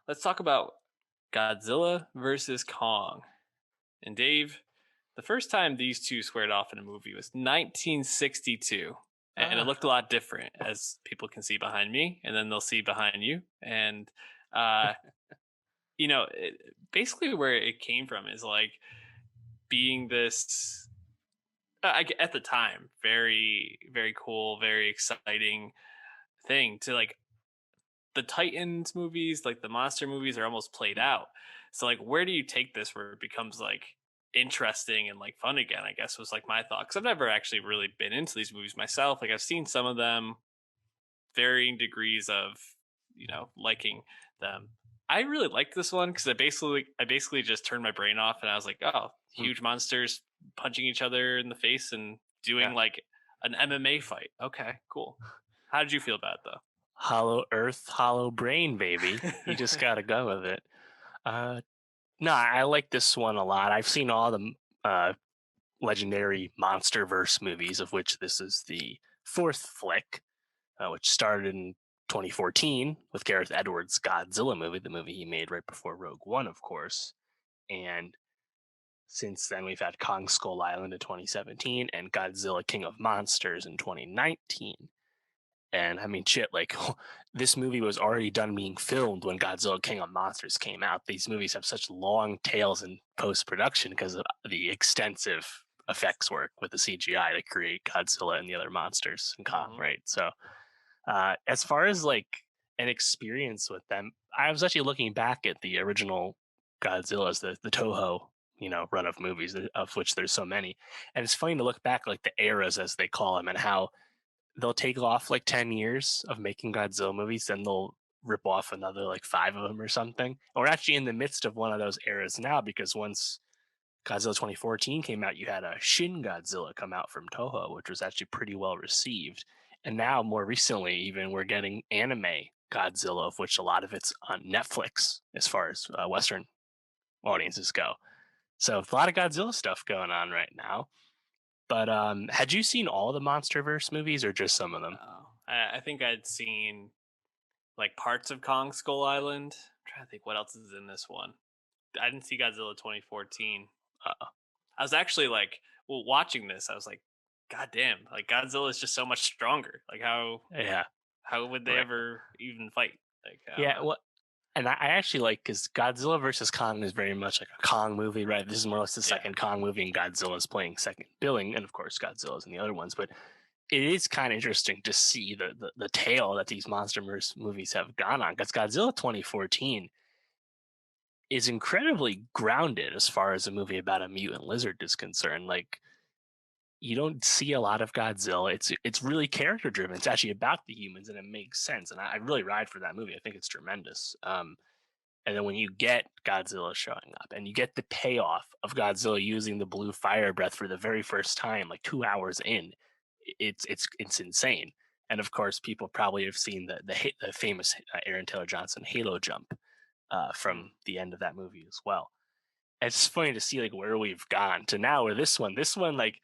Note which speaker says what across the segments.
Speaker 1: let's talk about Godzilla versus Kong. And Dave, the first time these two squared off in a movie was 1962. And it
Speaker 2: Ah,
Speaker 1: looked a lot different, as people can see behind me, and then they'll see behind you. And, uh, basically where it came from is like being this, at the time, very, very cool, very exciting thing to like the Titans movies, like the monster movies, are almost played out. So like, where do you take this where it becomes like interesting and like fun again? I guess was like my thought because I've never actually really been into these movies myself. Like I've seen some of them, varying degrees of liking them. I really liked this one because I basically just turned my brain off and I was like, oh,
Speaker 2: hmm,
Speaker 1: huge monsters punching each other in the face and doing
Speaker 2: yeah.
Speaker 1: like an MMA fight. Okay, cool. How did you feel about it
Speaker 2: Hollow Earth, hollow brain, baby. You just
Speaker 1: though?
Speaker 2: gotta go with it. Uh, no, I like this one a lot. I've seen all the uh, legendary MonsterVerse movies, of which this is the fourth flick, which started in 2014 with Gareth Edwards' Godzilla movie, the movie he made right before Rogue One, of course. And since then, we've had Kong Skull Island in 2017 and Godzilla King of Monsters in 2019. And I mean, shit, like this movie was already done being filmed when Godzilla King of Monsters came out. These movies have such long tails in post production because of the extensive effects work with the CGI to create Godzilla and the other monsters and Kong,
Speaker 1: hmm
Speaker 2: right? So, as far as like an experience with them, I was actually looking back at the original Godzillas, the Toho, run of movies, of which there's so many. And it's funny to look back, like the eras as they call them, and how they'll take off like 10 years of making Godzilla movies, then they'll rip off another like five of them or something. And we're actually in the midst of one of those eras now because once Godzilla 2014 came out, you had a Shin Godzilla come out from Toho, which was actually pretty well received. And now, more recently, even we're getting anime Godzilla, of which a lot of it's on Netflix as far as Western audiences go. So a lot of Godzilla stuff going on right now. But had you seen all the MonsterVerse movies or just some of them?
Speaker 1: Oh, I think I'd seen like parts of Kong Skull Island. I'm trying to think what else is in this one. I didn't see Godzilla 2014.
Speaker 2: Uh,
Speaker 1: I was actually like, well, watching this, I was like, God damn, like Godzilla is just so much stronger. Like
Speaker 2: yeah,
Speaker 1: how would they
Speaker 2: right.
Speaker 1: ever even fight? Like I don't
Speaker 2: Yeah,
Speaker 1: know.
Speaker 2: well, and I actually like because Godzilla versus Kong is very much like a Kong movie, right? This is more or less the
Speaker 1: Yeah.
Speaker 2: second Kong movie, and Godzilla's playing second billing, and of course Godzilla's in the other ones. But it is kind of interesting to see the tale that these MonsterVerse movies have gone on. Because Godzilla 2014 is incredibly grounded as far as a movie about a mutant lizard is concerned. Like you don't see a lot of Godzilla. It's really character driven. It's actually about the humans, and it makes sense. And I really ride for that movie. I think it's tremendous. And then when you get Godzilla showing up and you get the payoff of Godzilla using the blue fire breath for the very first time, like 2 hours in, it's insane. And of course, people probably have seen the famous Aaron Taylor Johnson Halo jump
Speaker 1: Hmm.
Speaker 2: from the end of that movie as well. And it's funny to see like where we've gone to now. Where this one like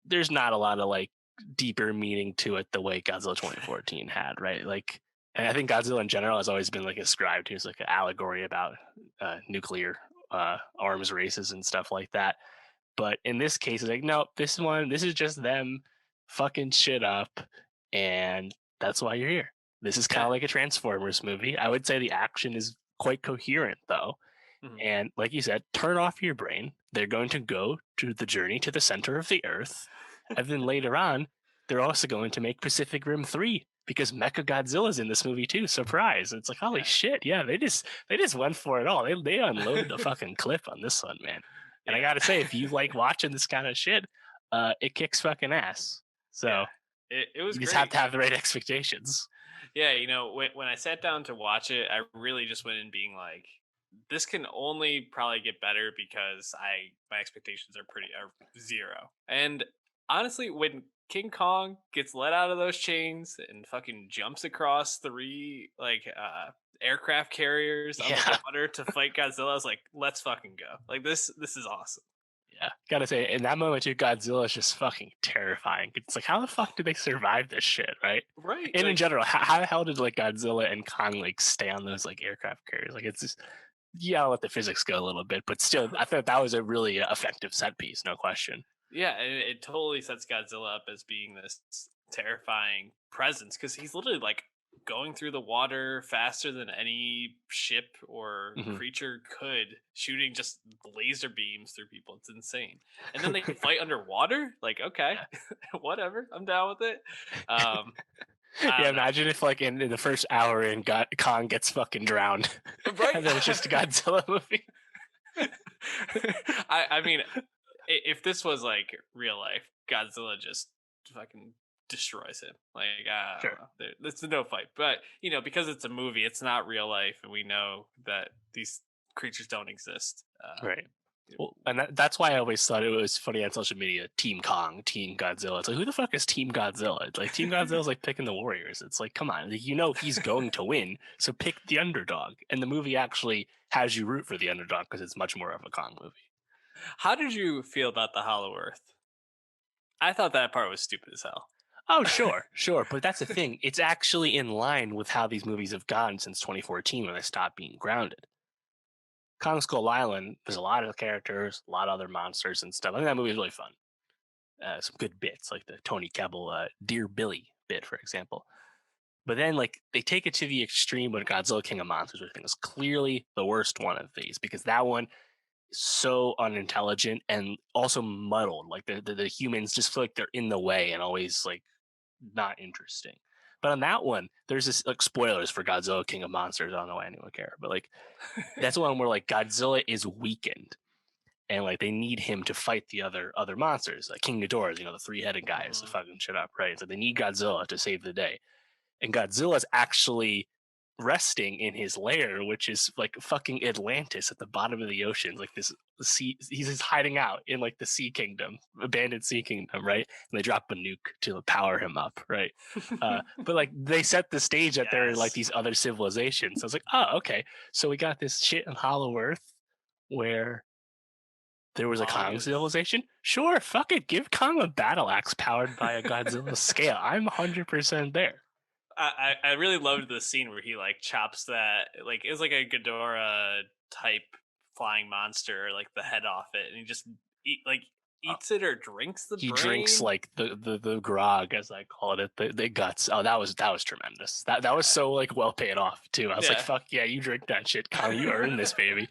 Speaker 2: there's not a lot of like deeper meaning to it the way Godzilla 2014 had, right? Like, and I think Godzilla in general has always been like ascribed to as like an allegory about nuclear arms races and stuff like that. But in this case, it's like, no, this is just them fucking shit up, and that's why you're here. This is kind
Speaker 1: Yeah.
Speaker 2: of like a Transformers movie. I would say the action is quite coherent though.
Speaker 1: Mhm.
Speaker 2: And like you said, turn off your brain. They're going to go to the journey to the center of the earth. And then later on, they're also going to make Pacific Rim 3 because Mecha Godzilla's in this movie too. Surprise. And it's like, holy
Speaker 1: Yeah.
Speaker 2: shit, yeah, they just went for it all. They unloaded the fucking clip on this one, man. And I
Speaker 1: Yeah.
Speaker 2: gotta say, if you like watching this kind of shit, it kicks fucking ass.
Speaker 1: Yeah.
Speaker 2: So
Speaker 1: It was
Speaker 2: you just have
Speaker 1: great.
Speaker 2: to have the right expectations.
Speaker 1: Yeah, when I sat down to watch it, I really just went in being like, this can only probably get better because I my expectations are zero. And honestly, when King Kong gets let out of those chains and fucking jumps across three like aircraft carriers on the
Speaker 2: Yeah.
Speaker 1: water to fight Godzilla, I was like, let's fucking go. Like this is awesome.
Speaker 2: Yeah, gotta say, in that moment too, Godzilla is just fucking terrifying. It's like, how the fuck did they survive this shit, right?
Speaker 1: Right.
Speaker 2: And in
Speaker 1: Like,
Speaker 2: general, how the hell did like Godzilla and Kong like stay on those like aircraft carriers? Like, it's just yeah, I'll let the physics go a little bit, but still, I thought that was a really effective set piece, no question.
Speaker 1: yeah, it totally sets Godzilla up as being this terrifying presence because he's literally like going through the water faster than any ship or
Speaker 2: Hmm.
Speaker 1: creature could, shooting just laser beams through people. It's insane. And then they fight underwater. Like, okay,
Speaker 2: Yeah,
Speaker 1: whatever, I'm down with it. Um, I
Speaker 2: yeah.
Speaker 1: don't know,
Speaker 2: Imagine if like in the first hour, and Kong gets fucking drowned,
Speaker 1: right?
Speaker 2: and then it's just a Godzilla movie.
Speaker 1: I mean, if this was like real life, Godzilla just fucking destroys him. Like, I don't
Speaker 2: Sure.
Speaker 1: know. It's a no fight. But because it's a movie, it's not real life, and we know that these creatures don't exist.
Speaker 2: Right. Well, and that's why I always thought it was funny on social media. Team Kong, Team Godzilla. It's like, who the fuck is Team Godzilla? It's like Team Godzilla's like picking the Warriors. It's like, come on, like, he's going to win, so pick the underdog. And the movie actually has you root for the underdog because it's much more of a Kong movie.
Speaker 1: How did you feel about the Hollow Earth? I thought that part was stupid as hell.
Speaker 2: Oh, sure, sure, but that's the thing. It's actually in line with how these movies have gone since 2014 when they stopped being grounded. Kong Skull Island, there's a lot of characters, a lot of other monsters and stuff. I think that movie is really fun. Some good bits, like the Tony Kebbell "Dear Billy" bit, for example. But then, like, they take it to the extreme when Godzilla King of Monsters, which I think is clearly the worst one of these, because that one is so unintelligent and also muddled. Like the humans just feel like they're in the way and always like not interesting. But on that one, there's this like spoilers for Godzilla King of Monsters. I don't know why anyone would care, but like that's the one where like Godzilla is weakened and like they need him to fight the other monsters, like King Ghidorah, the 3-headed guy is the
Speaker 1: Mhm.
Speaker 2: fucking shit up, right? So they need Godzilla to save the day, and Godzilla's actually resting in his lair, which is like fucking Atlantis at the bottom of the ocean, like this sea. He's just hiding out in like the Sea Kingdom, abandoned Sea Kingdom, right? And they drop a nuke to power him up, right? But like they set the stage that there are like
Speaker 1: Yes.
Speaker 2: these other civilizations. So I was like, oh, okay, so we got this shit in Hollow Earth where there was a
Speaker 1: Kong
Speaker 2: Kong
Speaker 1: is.
Speaker 2: civilization. Sure, fuck it, give Kong a battle axe powered by a Godzilla scale. I'm 100% there.
Speaker 1: I really loved the scene where he like chops that, like it was like a Ghidorah type flying monster, like the head off it, and he just eats it or drinks the
Speaker 2: He drinks
Speaker 1: brain.
Speaker 2: like the grog, as I call it, the guts. Oh, that was tremendous. That was so like well paid off too. I was like,
Speaker 1: Yeah.
Speaker 2: fuck yeah, you drink that shit, Kong. You earned this, baby.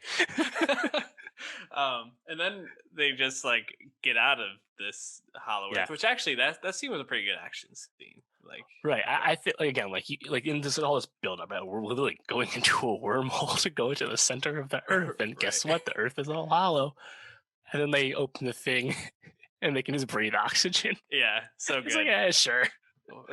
Speaker 1: And then they just like get out of this Hollow
Speaker 2: Yeah,
Speaker 1: Earth, which actually that scene was a pretty good action scene. Like,
Speaker 2: right. I feel like again, like in this all this build up, right, we're literally going into a wormhole to go to the center of the Earth, and
Speaker 1: right,
Speaker 2: guess what? The Earth is all hollow. And then they open the thing, and they can just breathe oxygen.
Speaker 1: yeah, so
Speaker 2: It's like,
Speaker 1: good.
Speaker 2: yeah, sure.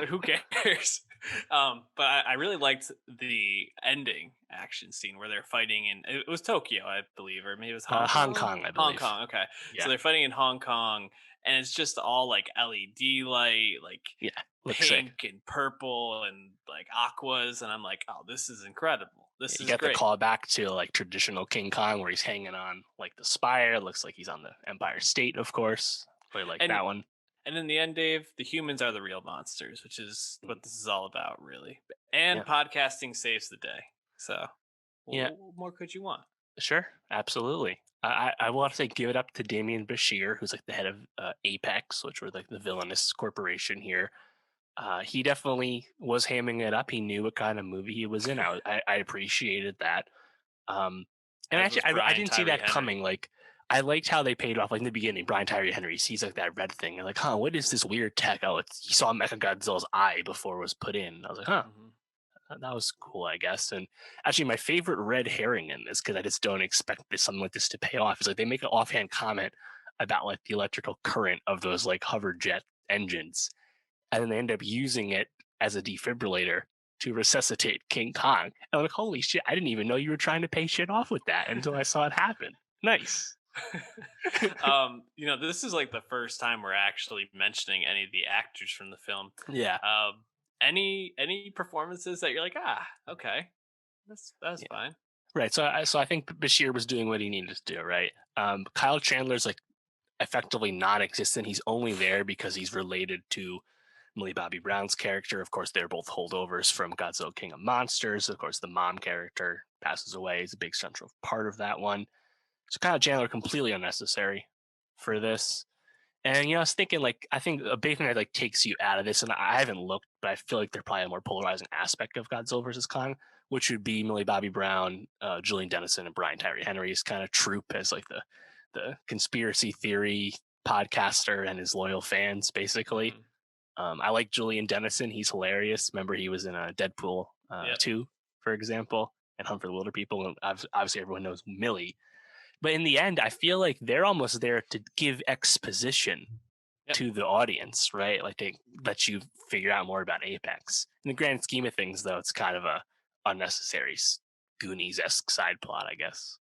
Speaker 1: Who cares? But I really liked the ending action scene where they're fighting in, it was Tokyo, I believe, or maybe it was Hong
Speaker 2: Hong
Speaker 1: Kong.
Speaker 2: Kong, I
Speaker 1: Hong
Speaker 2: believe.
Speaker 1: Kong, okay. So
Speaker 2: Yeah,
Speaker 1: they're fighting in Hong Kong, and it's just all like LED light, like
Speaker 2: yeah, looks sick.
Speaker 1: pink and purple and like aquas, and I'm like, oh, this is incredible.
Speaker 2: Yeah,
Speaker 1: This
Speaker 2: you
Speaker 1: is
Speaker 2: got the
Speaker 1: great.
Speaker 2: call back to like traditional King Kong where he's hanging on like the spire. Looks like he's on the Empire State, of course. Really like
Speaker 1: And
Speaker 2: that one.
Speaker 1: And in the end, Dave, the humans are the real monsters, which is
Speaker 2: Mhm.
Speaker 1: what this is all about, really. And
Speaker 2: Yeah,
Speaker 1: podcasting saves the day. So,
Speaker 2: yeah,
Speaker 1: what more could you want?
Speaker 2: sure, absolutely. I want to say give it up to Damien Bashir, who's like the head of Apex, which were like the villainous corporation here. He definitely was hamming it up. He knew what kind of movie he was in. I appreciated that. And
Speaker 1: As
Speaker 2: actually,
Speaker 1: was
Speaker 2: I
Speaker 1: Brian
Speaker 2: didn't see
Speaker 1: Tyree
Speaker 2: that
Speaker 1: Henry.
Speaker 2: coming. Like, I liked how they paid off. Like in the beginning, Brian Tyree Henry sees like that red thing, and like, huh, what is this weird tech? Oh, it's he saw Mechagodzilla's eye before it was put in. I was like, huh,
Speaker 1: Hmm.
Speaker 2: that was cool, I guess. And actually, my favorite red herring in this, because I just don't expect something like this to pay off, is like they make an offhand comment about like the electrical current of those like hover jet engines, and then they end up using it as a defibrillator to resuscitate King Kong. And I'm like, holy shit, I didn't even know you were trying to pay shit off with that until I saw it happen. Nice.
Speaker 1: This is like the first time we're actually mentioning any of the actors from the film.
Speaker 2: Yeah.
Speaker 1: Any performances that you're like, okay, that's
Speaker 2: Yeah.
Speaker 1: fine.
Speaker 2: Right. So I think Bashir was doing what he needed to do, right? Kyle Chandler's like effectively non-existent. He's only there because he's related to Millie Bobby Brown's character. Of course, they're both holdovers from Godzilla King of Monsters. Of course, the mom character passes away. Is a big central part of that one. So Kyle Chandler completely unnecessary for this. And I was thinking, like, I think a big thing that like takes you out of this, and I haven't looked, but I feel like they're probably a more polarizing aspect of Godzilla versus Kong, which would be Millie Bobby Brown, Julian Dennison, and Brian Tyree Henry's kind of troop as like the conspiracy theory podcaster and his loyal fans, basically.
Speaker 1: Mm-hmm.
Speaker 2: I like Julian Dennison; he's hilarious. Remember, he was in Deadpool
Speaker 1: Yep.
Speaker 2: 2, for example, and Hunt for the Wilder People. And obviously, everyone knows Millie. But in the end, I feel like they're almost there to give exposition
Speaker 1: Yep.
Speaker 2: to the audience, right? Like they let you figure out more about Apex. In the grand scheme of things, though, it's kind of a unnecessary Goonies-esque side plot, I guess.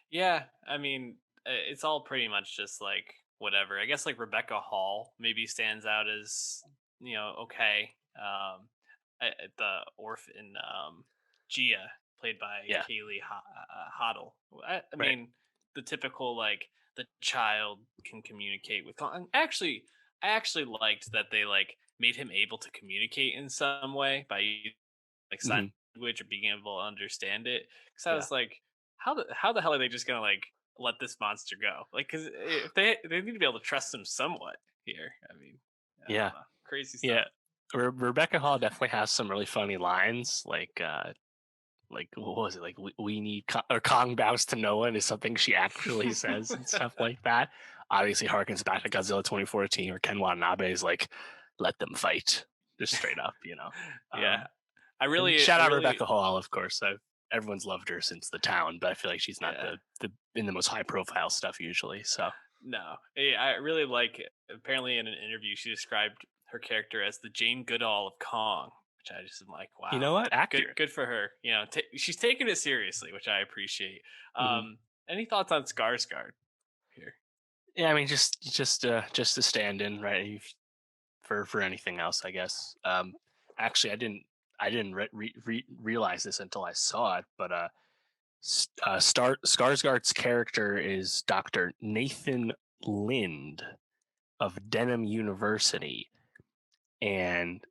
Speaker 1: Yeah, I mean, it's all pretty much just like whatever. I guess like Rebecca Hall maybe stands out as okay. The orphan Gia, played by
Speaker 2: Yeah,
Speaker 1: Kaylee Hoddle. I
Speaker 2: right.
Speaker 1: mean, the typical like the child can communicate with. I actually liked that they like made him able to communicate in some way by like sign
Speaker 2: Hmm.
Speaker 1: language or being able to understand it. Because I
Speaker 2: Yeah,
Speaker 1: was like, how the hell are they just gonna like let this monster go? Like, because if they need to be able to trust him somewhat here. I mean, I
Speaker 2: yeah,
Speaker 1: don't know, crazy
Speaker 2: yeah.
Speaker 1: stuff.
Speaker 2: Rebecca Hall definitely has some really funny lines, like what was it? Like we need or Kong bows to no one is something she actually says and stuff like that. Obviously, harkens back to Godzilla 2014, where Ken Watanabe is like, "Let them fight," just straight up.
Speaker 1: Yeah,
Speaker 2: Um,
Speaker 1: I
Speaker 2: and
Speaker 1: really, I
Speaker 2: shout out
Speaker 1: really,
Speaker 2: Rebecca Hall, of course. Everyone's loved her since The Town, but I feel like she's not
Speaker 1: yeah.
Speaker 2: the in the most high profile stuff usually. So
Speaker 1: No, I really like it. Apparently, in an interview, she described her character as the Jane Goodall of Kong, which I just am like,
Speaker 2: you
Speaker 1: wow,
Speaker 2: know what? Accurate.
Speaker 1: good for her. She's taking it seriously, which I appreciate.
Speaker 2: Hmm.
Speaker 1: Any thoughts on Skarsgård here?
Speaker 2: Yeah, I mean, just a stand-in, right? For anything else, I guess. Actually, I didn't realize this until I saw it, but Skarsgård's character is Dr. Nathan Lind of Denham University, and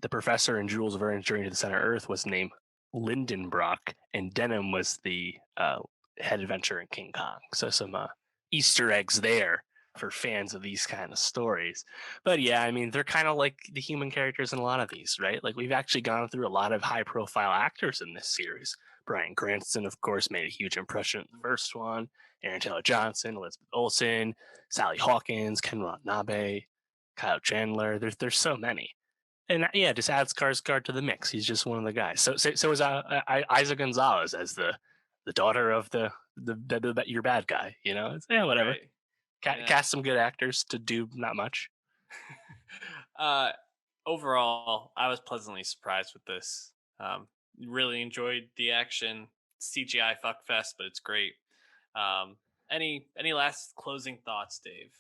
Speaker 2: the professor in Jules Verne's Journey to the Center of Earth was named Lindenbrock, and Denham was the head adventurer in King Kong. So some Easter eggs there for fans of these kind of stories. But yeah, I mean, they're kind of like the human characters in a lot of these, right? Like we've actually gone through a lot of high profile actors in this series. Bryan Cranston, of course, made a huge impression in the first one. Aaron Taylor Johnson, Elizabeth Olsen, Sally Hawkins, Ken Watanabe, Kyle Chandler. There's so many. And yeah, just add Skarsgård to the mix. He's just one of the guys. So is Isa Gonzalez as the daughter of the your bad guy. Yeah, whatever.
Speaker 1: Right? Yeah.
Speaker 2: Cast some good actors to do not much.
Speaker 1: uh, Overall, I was pleasantly surprised with this. Really enjoyed the action. CGI fuckfest, but it's great. Um, any last closing thoughts, Dave?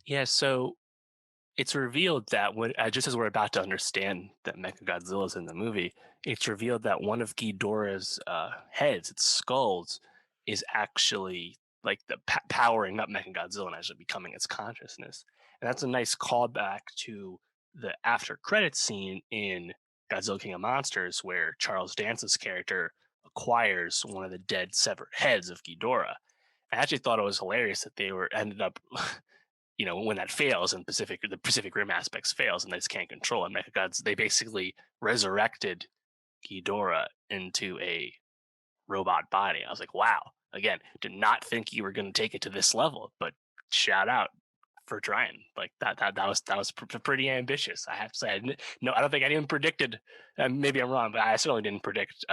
Speaker 2: Yeah, so it's revealed that when just as we're about to understand that Mechagodzilla's in the movie, it's revealed that one of Ghidorah's heads, its skulls, is actually like the powering up Mechagodzilla and actually becoming its consciousness. And that's a nice callback to the after credits scene in Godzilla King of Monsters, where Charles Dance's character acquires one of the dead severed heads of Ghidorah. I actually thought it was hilarious that they were ended up when that fails and the Pacific Rim aspects fails and they just can't control it, Mechagods, they basically resurrected Ghidorah into a robot body. I was like, wow. Again, did not think you were going to take it to this level, but shout out for trying. Like that was pretty ambitious. I have to say, no, I don't think anyone predicted. Maybe I'm wrong, but I certainly didn't predict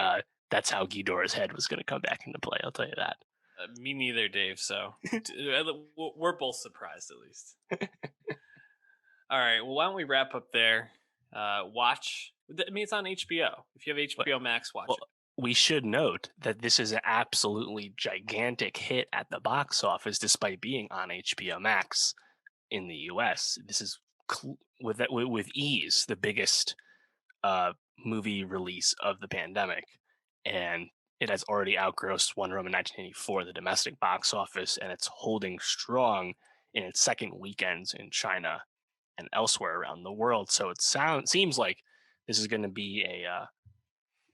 Speaker 2: that's how Ghidorah's head was going to come back into play. I'll tell you that.
Speaker 1: Me neither, Dave. So we're both surprised, at least. All right. Well, why don't we wrap up there? Watch. I mean, it's on HBO. If you have
Speaker 2: But
Speaker 1: HBO Max, watch
Speaker 2: well,
Speaker 1: it.
Speaker 2: we should note that this is an absolutely gigantic hit at the box office, despite being on HBO Max in the U.S. This is with ease the biggest movie release of the pandemic, and it has already outgrossed Wonder Woman 1984, the domestic box office, and it's holding strong in its second weekends in China and elsewhere around the world. So seems like this is going to be a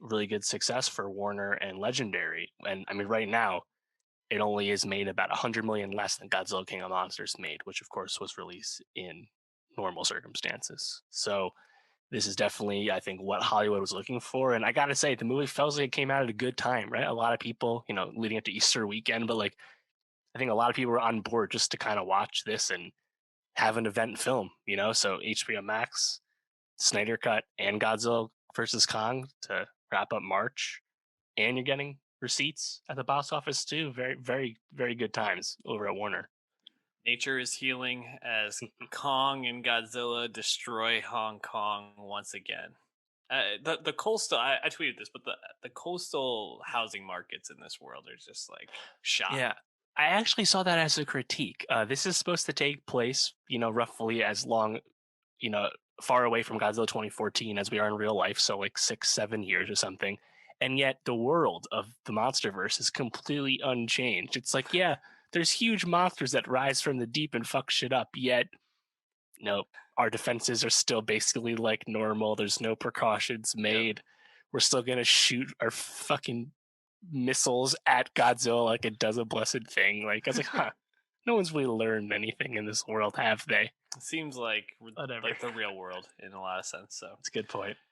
Speaker 2: really good success for Warner and Legendary. And I mean, right now it only is made about 100 million less than Godzilla King of Monsters made, which of course was released in normal circumstances. So this is definitely, I think, what Hollywood was looking for. And I gotta say, the movie feels like it came out at a good time, right? A lot of people, leading up to Easter weekend, but like I think a lot of people were on board just to kind of watch this and have an event film, So HBO Max, Snyder Cut, and Godzilla versus Kong to wrap up March, and you're getting receipts at the box office too. Very, very, very good times over at Warner.
Speaker 1: Nature is healing as Kong and Godzilla destroy Hong Kong once again. The coastal I tweeted this, but the coastal housing markets in this world are just like shot.
Speaker 2: Yeah, I actually saw that as a critique. This is supposed to take place, roughly as long, you know, far away from Godzilla 2014 as we are in real life, so like 6, 7 years or something. And yet the world of the MonsterVerse is completely unchanged. It's like, yeah, there's huge monsters that rise from the deep and fuck shit up, yet no, our defenses are still basically like normal. There's no precautions
Speaker 1: Yep.
Speaker 2: made. We're still gonna shoot our fucking missiles at Godzilla like it does a blessed thing. Like I was like, huh, no one's really learned anything in this world, have they?
Speaker 1: It seems like
Speaker 2: Whatever.
Speaker 1: like the real world in a lot of sense. So
Speaker 2: It's a good point.